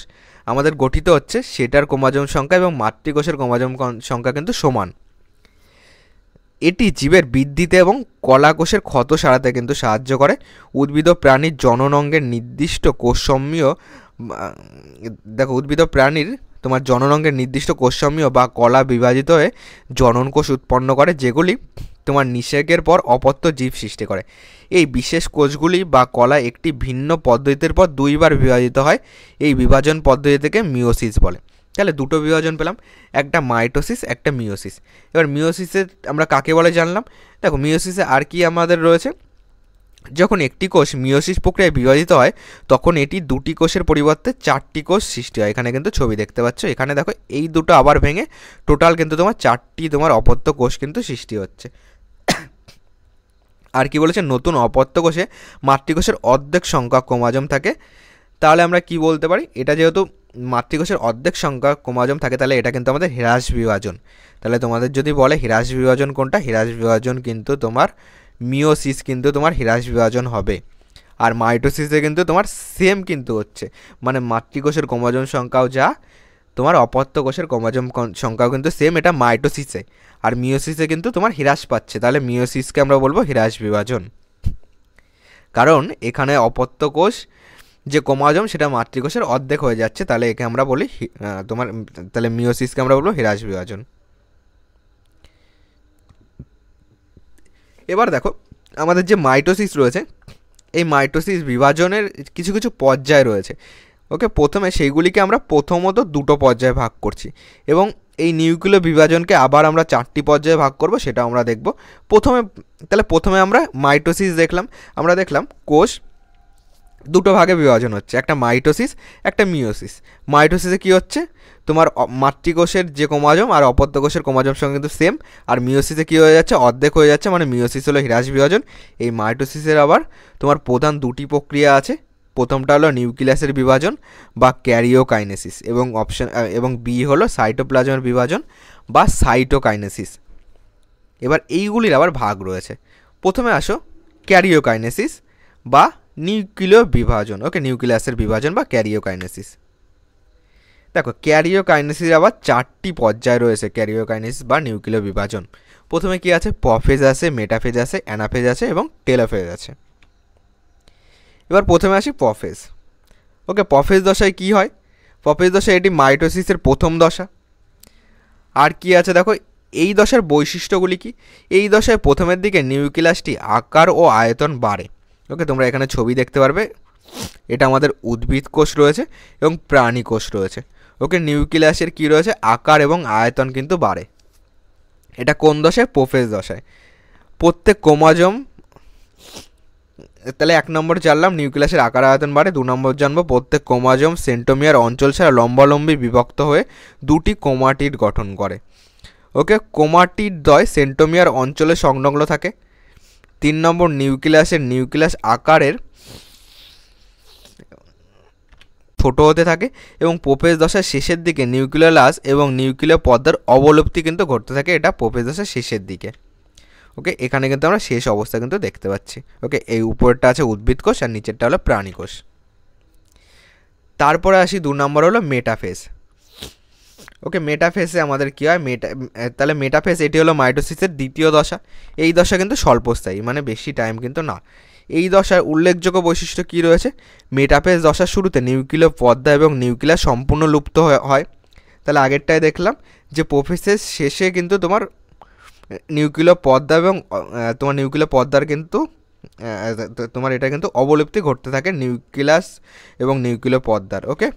আমাদের গঠিত হচ্ছে সেটার ক্রোমোজোম সংখ্যা এবং মাতৃকোষের ক্রোমোজোম সংখ্যা কিন্তু সমান। এটি জীবের বৃদ্ধিতে এবং কলাকোষের ক্ষত সারাতে কিন্তু সাহায্য করে। উদ্ভিদ ও প্রাণীর জনন অঙ্গের নির্দিষ্ট কোষসমূহ, দেখো উদ্ভিদ ও প্রাণীর তোমার জনন অঙ্গের নির্দিষ্ট কোষসমূহ বা কলা বিভাজিত হয়ে জনন কোষ উৎপন্ন করে, যেগুলি তোমার নিষেকের পর অপত্য জীব সৃষ্টি করে। এই বিশেষ কোষগুলি বা কলা একটি ভিন্ন পদ্ধতির পর দুইবার বিভাজিত হয়। এই বিভাজন পদ্ধতি থেকে মিওসিস বলে। তাহলে দুটো বিভাজন পেলাম, একটা মাইটোসিস একটা মিওসিস। এবার মিওসিসে আমরা কাকে বলে জানলাম। দেখো মিওসিসে আর কি আমাদের রয়েছে, যখন একটি কোষ মিওসিস প্রক্রিয়ায় বিভাজিত হয় তখন এটি দুটি কোষের পরিবর্তে চারটি কোষ সৃষ্টি হয়। এখানে কিন্তু ছবি দেখতে পাচ্ছ, এখানে দেখো এই দুটো আবার ভেঙে টোটাল কিন্তু তোমার চারটি তোমার অপত্য কোষ কিন্তু সৃষ্টি হচ্ছে। আর কি বলেছে, নতুন অপত্য কোষে মাতৃকোষের অর্ধেক সংখ্যক ক্রোমোজোম থাকে। তাহলে আমরা কি বলতে পারি, এটা যেহেতু মাতৃকোষের অর্ধেক সংখ্যক ক্রোমোজোম থাকে তাহলে এটা কিন্তু আমাদের হ্রাস বিভাজন। তাহলে তোমাদের যদি বলে হ্রাস বিভাজন কোনটা, হ্রাস বিভাজন কিন্তু তোমার মিওসিস কিন্তু তোমার হ্রাস বিভাজন হবে। আর মাইটোসিসে কিন্তু তোমার সেম কিন্তু হচ্ছে, মানে মাতৃকোষের ক্রোমোজোম সংখ্যাও যা, তোমার অপত্য কোষের ক্রোমোজোম সংখ্যাও কিন্তু সেম, এটা মাইটোসিসে। আর মিওসিসে কিন্তু তোমার হ্রাস পাচ্ছে, তাহলে মিওসিসকে আমরা বলবো হ্রাস বিভাজন। কারণ এখানে অপত্য কোষ যে ক্রোমোজোম সেটা মাতৃকোষের অর্ধেক হয়ে যাচ্ছে, তাহলে একে আমরা বলি তোমার, তাহলে মিওসিসকে আমরা বলবো হ্রাস বিভাজন। এবার দেখো আমাদের যে মাইটোসিস রয়েছে, এই মাইটোসিস বিভাজনের কিছু কিছু পর্যায় রয়েছে। ওকে, প্রথমে সেইগুলিকে আমরা প্রথমত দুটো পর্যায়ে ভাগ করছি, এবং এই নিউক্লিয় বিভাজনকে আবার আমরা চারটি পর্যায়ে ভাগ করব, সেটা আমরা দেখব। প্রথমে আমরা মাইটোসিস দেখলাম। আমরা দেখলাম কোষ দুটো ভাগে বিভাজন হচ্ছে, একটা মাইটোসিস একটা মিওসিস। মাইটোসিসে কী হচ্ছে, তোমার মাতৃকোষের যে ক্রোমোজোম আর অপত্য কোষের ক্রোমোজোম সঙ্গে কিন্তু সেম। আর মিওসিসে কী হয়ে যাচ্ছে, অর্ধেক হয়ে যাচ্ছে, মানে মিওসিস হলো হ্রাস বিভাজন। এই মাইটোসিসের আবার তোমার প্রধান দুটি প্রক্রিয়া আছে। প্রথমটা হলো নিউক্লিয়াসের বিভাজন বা ক্যারিওকাইনেসিস, এবং বি হলো সাইটোপ্লাজমের বিভাজন বা সাইটোকাইনেসিস। এবার এইগুলির আবার ভাগ রয়েছে। প্রথমে আসো ক্যারিওকাইনেসিস বা নিউক্লিয় বিভাজন। ওকে, নিউক্লিয়াসের বিভাজন বা ক্যারিওকাইনেসিস। দেখো ক্যারিওকাইনেসিস আবার চারটি পর্যায় রয়েছে, ক্যারিওকাইনেসিস বা নিউক্লিয় বিভাজন। প্রথমে কি আছে, প্রফেজ আছে, মেটাফেজ আছে, অ্যানাফেজ আছে এবং টেলোফেজ আছে। এবার প্রথমে আসি প্রফেজ। ওকে, প্রফেজ দশায় কি হয়, প্রফেজ দশায় এটি মাইটোসিসের প্রথম দশা। আর কি আছে দেখো, এই দশার বৈশিষ্ট্যগুলি কি? এই দশায় প্রথমের দিকে নিউক্লিয়াসটি আকার ও আয়তন বাড়ে। ওকে, তোমরা এখানে ছবি দেখতে পারবে, এটা আমাদের উদ্ভিদ কোষ রয়েছে এবং প্রাণী কোষ রয়েছে। ওকে, নিউক্লিয়াসের কি রয়েছে? আকার এবং আয়তন কিন্তু বাড়ে। এটা কোন দশায়? প্রোফেজ দশায়। প্রত্যেক ক্রোমোজোম, তাহলে 1 নম্বর জানলাম নিউক্লিয়াসের আকার আয়তন বাড়ে। 2 নম্বর জানবো প্রত্যেক ক্রোমোজোম সেন্ট্রোমিয়ার অঞ্চল ছাড়া লম্বালম্বি বিভক্ত হয়ে দুটি ক্রোমাটিড গঠন করে। ওকে, ক্রোমাটিড দ্বয় সেন্ট্রোমিয়ার অঞ্চলে সংলগ্ন থাকে। 3 নম্বর নিউক্লিয়াস আকারের ছোট হতে থাকে এবং প্রোফেজ দশার শেষের দিকে নিউক্লিয়াস এবং নিউক্লিয় পর্দার অবলুপ্তি কিন্তু ঘটতে থাকে। এটা প্রোফেজ দশার শেষের দিকে। ওকে, এখানে কিন্তু আমরা শেষ অবস্থা কিন্তু দেখতে পাচ্ছি। ওকে, এই উপরটা আছে উদ্ভিদ কোষ আর নিচেরটা হলো প্রাণী কোষ। তারপরে আসি 2 নম্বর হলো মেটাফেজ। ওকে, মেটাফেজে আমাদের কী হয়? তাহলে মেটাফেজ এটি হলো মাইটোসিসের দ্বিতীয় দশা। এই দশা কিন্তু স্বল্পস্থায়ী, মানে বেশি টাইম কিন্তু না। এই দশার উল্লেখযোগ্য বৈশিষ্ট্য কী রয়েছে? মেটাফেজ দশার শুরুতে নিউক্লিয় পর্দা এবং নিউক্লিয়াস সম্পূর্ণ লুপ্ত হয়। তাহলে আগেরটায় দেখলাম যে প্রোফেজের শেষে কিন্তু তোমার নিউক্লিয় পর্দা এবং তোমার নিউক্লিয় পর্দার কিন্তু তোমার এটা কিন্তু অবলুপ্তি ঘটতে থাকে নিউক্লিয়াস এবং নিউক্লিয় পর্দার। ওকে,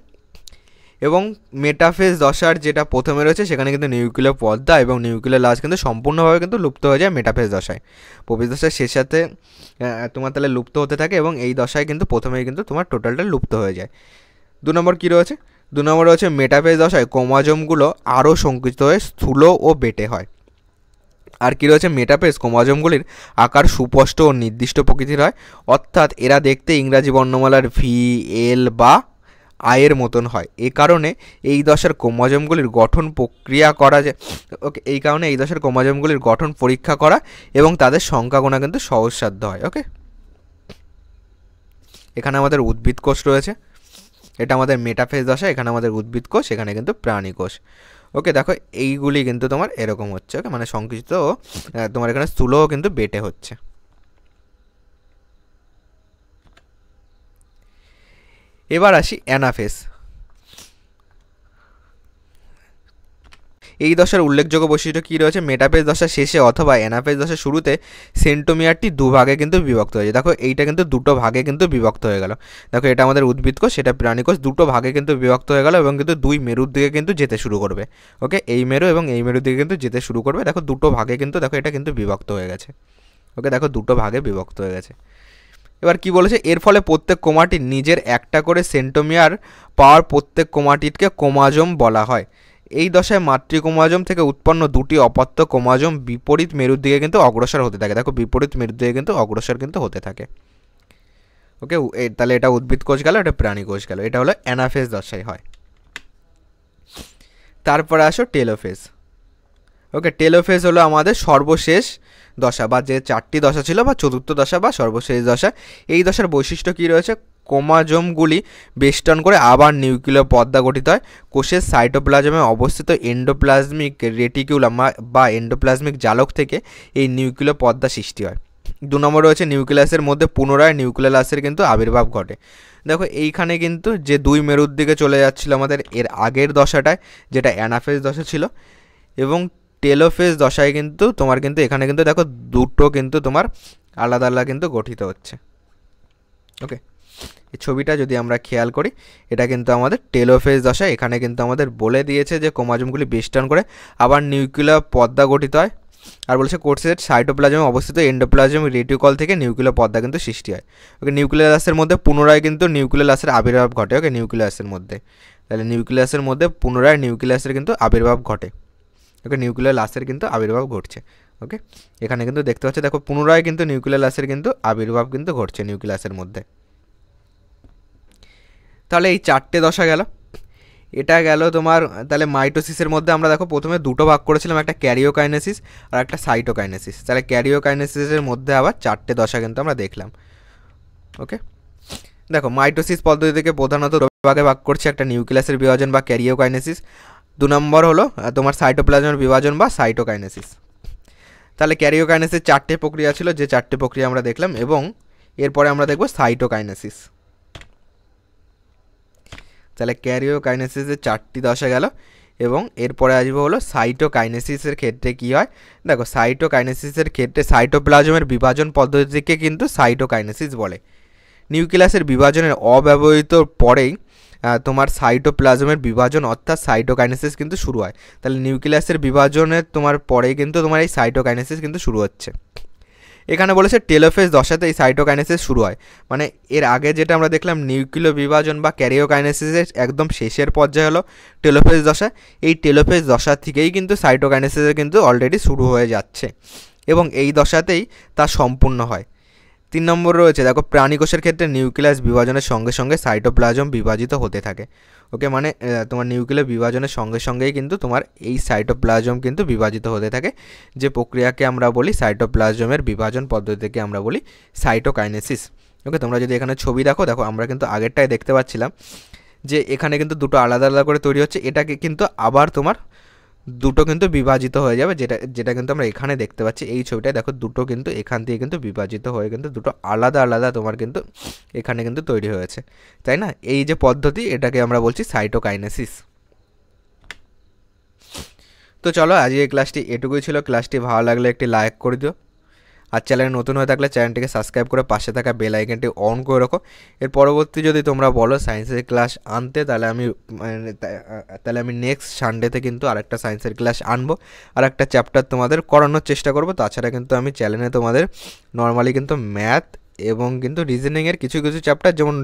এবং মেটাফেজ দশার যেটা প্রথমে রয়েছে সেখানে কিন্তু নিউক্লিয় পর্দা এবং নিউক্লিয় লাস কিন্তু সম্পূর্ণভাবে কিন্তু লুপ্ত হয়ে যায় মেটাফেজ দশায়। প্রোফেজ দশার শেষাতে তোমার তাহলে লুপ্ত হতে থাকে এবং এই দশায় কিন্তু প্রথমেই কিন্তু তোমার টোটালটা লুপ্ত হয়ে যায়। 2 নম্বর কী রয়েছে? 2 নম্বর রয়েছে মেটাফেজ দশায় ক্রোমোজোমগুলো আরও সংকুচিত হয়ে স্থূল ও বেটে হয়। আর কী রয়েছে? মেটাফেজ ক্রোমোজোমগুলির আকার সুস্পষ্ট ও নির্দিষ্ট প্রকৃতির হয়, অর্থাৎ এরা দেখতে ইংরাজি বর্ণমালার ভি, এল বা আয়ের মতন হয়। এই কারণে এই দশার ক্রোমোজোমগুলির গঠন প্রক্রিয়া করা যায়। ওকে, এই কারণে এই দশার ক্রোমোজোমগুলির গঠন পরীক্ষা করা এবং তাদের সংখ্যা গোনা কিন্তু সহজসাধ্য হয়। ওকে, এখানে আমাদের উদ্ভিদ কোষ রয়েছে, এটা আমাদের মেটাফেজ দশা, এখানে আমাদের উদ্ভিদ কোষ, এখানে কিন্তু প্রাণী কোষ। ওকে, দেখো এইগুলি কিন্তু তোমার এরকম হচ্ছে। ওকে, মানে সংকুচিত তোমার এখানে স্থূলও কিন্তু বেটে হচ্ছে। এবার আসি অ্যানাফেজ। এই দশার উল্লেখযোগ্য বৈশিষ্ট্য কী রয়েছে? মেটাফেজ দশার শেষে অথবা অ্যানাফেজ দশার শুরুতে সেন্ট্রোমিয়ারটি দুভাগে কিন্তু বিভক্ত হয়েছে। দেখো এইটা কিন্তু দুটো ভাগে কিন্তু বিভক্ত হয়ে গেল। দেখো এটা আমাদের উদ্ভিদ কোষ, এটা প্রাণী কোষ, দুটো ভাগে কিন্তু বিভক্ত হয়ে গেল এবং কিন্তু দুই মেরুর দিকে কিন্তু যেতে শুরু করবে। ওকে, এই মেরু এবং এই মেরুর দিকে কিন্তু যেতে শুরু করবে। দেখো দুটো ভাগে কিন্তু দেখো এটা কিন্তু বিভক্ত হয়ে গেছে। ওকে, দেখো দুটো ভাগে বিভক্ত হয়ে গেছে। এবার কি বলেছে? এর ফলে প্রত্যেক ক্রোমাটিড নিজের একটা করে সেন্ট্রোমিয়ার পাওয়ার প্রত্যেক ক্রোমাটিডকে ক্রোমোজোম বলা হয়। এই দশায় মাতৃ ক্রোমোজোম থেকে উৎপন্ন দুটি অপত্য ক্রোমোজোম বিপরীত মেরুর দিকে কিন্তু অগ্রসর হতে থাকে। দেখো বিপরীত মেরুর দিকে কিন্তু অগ্রসর কিন্তু হতে থাকে। ওকে, তাহলে এটা উদ্ভিদ কোষ গেল, এটা প্রাণী কোষ গেল। এটা হলো অ্যানাফেজ দশায় হয়। তারপরে আসো টেলোফেজ। ওকে, টেলোফেজ হলো আমাদের সর্বশেষ দশা, বা যে 4টি দশা ছিল বা চতুর্থ দশা বা সর্বশেষ দশা। এই দশার বৈশিষ্ট্য কী রয়েছে? ক্রোমোজোমগুলি বেষ্টন করে আবার নিউক্লিয় পর্দা গঠিত হয়। কোষের সাইটোপ্লাজমে অবস্থিত এন্ডোপ্লাজমিক রেটিকুলাম বা এন্ডোপ্লাজমিক জালক থেকে এই নিউক্লিয় পর্দা সৃষ্টি হয়। 2 নম্বর রয়েছে নিউক্লিয়াসের মধ্যে পুনরায় নিউক্লিয়াসের কিন্তু আবির্ভাব ঘটে। দেখো এইখানে কিন্তু যে দুই মেরুর দিকে চলে যাচ্ছিল আমাদের এর আগের দশাটায়, যেটা অ্যানাফেজ দশা ছিল, এবং টেলোফেজ দশায় কিন্তু তোমার কিন্তু এখানে কিন্তু দেখো দুটো কিন্তু তোমার আলাদা আলাদা কিন্তু গঠিত হচ্ছে। ওকে, এই ছবিটা যদি আমরা খেয়াল করি, এটা কিন্তু আমাদের টেলোফেজ দশা। এখানে কিন্তু আমাদের বলে দিয়েছে যে ক্রোমোজোমগুলি বেষ্টন করে আবার নিউক্লিয় পর্দা গঠিত হয়, আর বলেছে কোষের সাইটোপ্লাজমে অবস্থিত এন্ডোপ্লাজমিক রেটিকুলাম থেকে নিউক্লিয় পর্দা কিন্তু সৃষ্টি হয়। ওকে, নিউক্লিয়াসের মধ্যে পুনরায় কিন্তু নিউক্লিয়াসের আবির্ভাব ঘটে। ওকে, নিউক্লিয়াসের মধ্যে, তাহলে নিউক্লিয়াসের মধ্যে পুনরায় নিউক্লিয়াসের কিন্তু আবির্ভাব ঘটে। ওকে, নিউক্লিয়ার লাসের কিন্তু আবির্ভাব ঘটছে। ওকে, এখানে কিন্তু দেখতে পাচ্ছি দেখো পুনরায় কিন্তু নিউক্লিয়ার লাসের কিন্তু আবির্ভাব কিন্তু ঘটছে নিউক্লিয়াসের মধ্যে। তাহলে এই 4টে দশা গেল। এটা গেল তোমার। তাহলে মাইটোসিসের মধ্যে আমরা দেখো প্রথমে দুটো ভাগ করেছিলাম, একটা ক্যারিওকাইনেসিস আর একটা সাইটোকাইনেসিস। তাহলে ক্যারিওকাইনেসিসের মধ্যে আবার 4টে দশা কিন্তু আমরা দেখলাম। ওকে, দেখো মাইটোসিস পদ্ধতি থেকে প্রধানত ভাগে ভাগ করছে, একটা নিউক্লিয়াসের বিভাজন বা ক্যারিওকাইনেসিস, 2 নম্বর হলো তোমার সাইটোপ্লাজমের বিভাজন বা সাইটোকাইনেসিস। তাহলে ক্যারিওকাইনেসিস 4টে প্রক্রিয়া ছিল, যে 4টে প্রক্রিয়া আমরা দেখলাম, এবং এরপরে আমরা দেখব সাইটোকাইনেসিস। তাহলে ক্যারিওকাইনেসিসের 4টি দশা গেল, এবং এরপরে আসবে হলো সাইটোকাইনেসিসের ক্ষেত্রে কী হয়। দেখো সাইটোকাইনেসিসের ক্ষেত্রে সাইটোপ্লাজমের বিভাজন পদ্ধতিকে কিন্তু সাইটোকাইনেসিস বলে। নিউক্লিয়াসের বিভাজনের অব্যবহৃত পরেই তোমার সাইটোপ্লাজমের বিভাজন অর্থাৎ সাইটোকাইনেসিস কিন্তু শুরু হয়। তাহলে নিউক্লিয়াসের বিভাজনের তোমার পরেই কিন্তু তোমার এই সাইটোকাইনেসিস কিন্তু শুরু হচ্ছে। এখানে বলেছে টেলোফেজ দশাতে এই সাইটোকাইনেসিস শুরু হয়। মানে এর আগে যেটা আমরা দেখলাম নিউক্লিয় বিভাজন বা ক্যারিওকাইনেসিসের একদম শেষের পর্যায়ে হলো টেলোফেজ দশা। এই টেলোফেজ দশা থেকেই কিন্তু সাইটোকাইনেসিসের কিন্তু অলরেডি শুরু হয়ে যাচ্ছে এবং এই দশাতেই তা সম্পূর্ণ হয়। 3 নম্বর রয়েছে দেখো প্রাণীকোষের ক্ষেত্রে নিউক্লিয়াস বিভাজনের সঙ্গে সঙ্গে সাইটোপ্লাজম বিভাজিত হতে থাকে। ওকে, মানে তোমার নিউক্লিয় বিভাজনের সঙ্গে সঙ্গেই কিন্তু তোমার এই সাইটোপ্লাজম কিন্তু বিভাজিত হতে থাকে, যে প্রক্রিয়াকে আমরা বলি সাইটোপ্লাজমের বিভাজন পদ্ধতিকে আমরা বলি সাইটোকাইনেসিস। ওকে, তোমরা যদি এখানে ছবি দেখো, আমরা কিন্তু আগেরটায় দেখতে পাচ্ছিলাম যে এখানে কিন্তু দুটো আলাদা আলাদা করে তৈরি হচ্ছে, এটাকে কিন্তু আবার তোমার দুটো কিন্তু বিভাজিত হয়ে যাবে, যেটা কিন্তু আমরা এখানে দেখতে পাচ্ছি এই ছবিটায়। দেখো দুটো কিন্তু এখান থেকে কিন্তু বিভাজিত হয়ে কিন্তু দুটো আলাদা আলাদা তোমার কিন্তু এখানে কিন্তু তৈরি হয়েছে, তাই না? এই যে পদ্ধতি এটাকে আমরা বলছি সাইটোকাইনেসিস। তো চলো আজ এই ক্লাসটি এটুকুই ছিল। ক্লাসটি ভালো লাগলে একটি লাইক করে দিও, আর চ্যানেলে নতুন হয়ে থাকলে চ্যানেলটিকে সাবস্ক্রাইব করে পাশে থাকা বেল আইকনটি অন করে রাখো। এর পরবর্তী যদি তোমরা বলো সায়েন্সের ক্লাস আনতে, তাহলে আমি নেক্সট সানডেতে কিন্তু আরেকটা সায়েন্সের ক্লাস আনবো, আর একটা চ্যাপ্টার তোমাদের করানোর চেষ্টা করব। তাছাড়া কিন্তু আমি চ্যানেলে তোমাদের নর্মালি কিন্তু ম্যাথ এবং কিন্তু রিজনিংয়ের কিছু কিছু চ্যাপ্টার, যেমন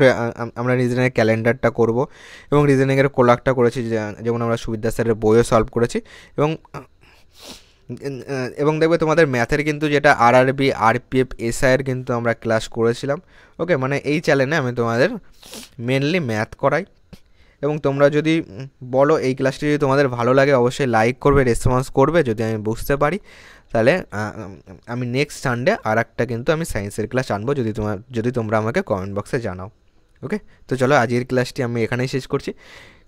আমরা রিজনিংয়ের ক্যালেন্ডারটা করব এবং রিজনিংয়ের কোলাকটা করেছি, যেমন আমরা সুবিদ্যা স্যারের বইও সলভ করেছি, এবং দেখবে তোমাদের ম্যাথের কিন্তু যেটা আরআরবি, আরপিএফ, এসআইয়ের কিন্তু আমরা ক্লাস করেছিলাম। ওকে, মানে এই চ্যানেলে আমি তোমাদের মেনলি ম্যাথ করাই। এবং তোমরা যদি বলো এই ক্লাসটি যদি তোমাদের ভালো লাগে অবশ্যই লাইক করবে, রেসপন্স করবে। যদি আমি বুঝতে পারি তাহলে আমি নেক্সট সানডে আর একটা কিন্তু আমি সায়েন্সের ক্লাস আনবো, যদি তোমরা আমাকে কমেন্ট বক্সে জানাও। ওকে, তো চলো আজকের ক্লাসটি আমি এখানেই শেষ করছি।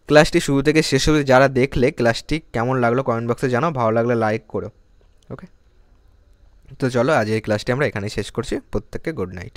ক্লাসটি শুরু থেকে শেষ অবধি যারা দেখলে ক্লাসটি কেমন লাগলো কমেন্ট বক্সে জানাও, ভালো লাগলে লাইক করো। ওকে, তো চলো আজ এই ক্লাসটি আমরা এখানেই শেষ করছি। প্রত্যেককে গুড নাইট।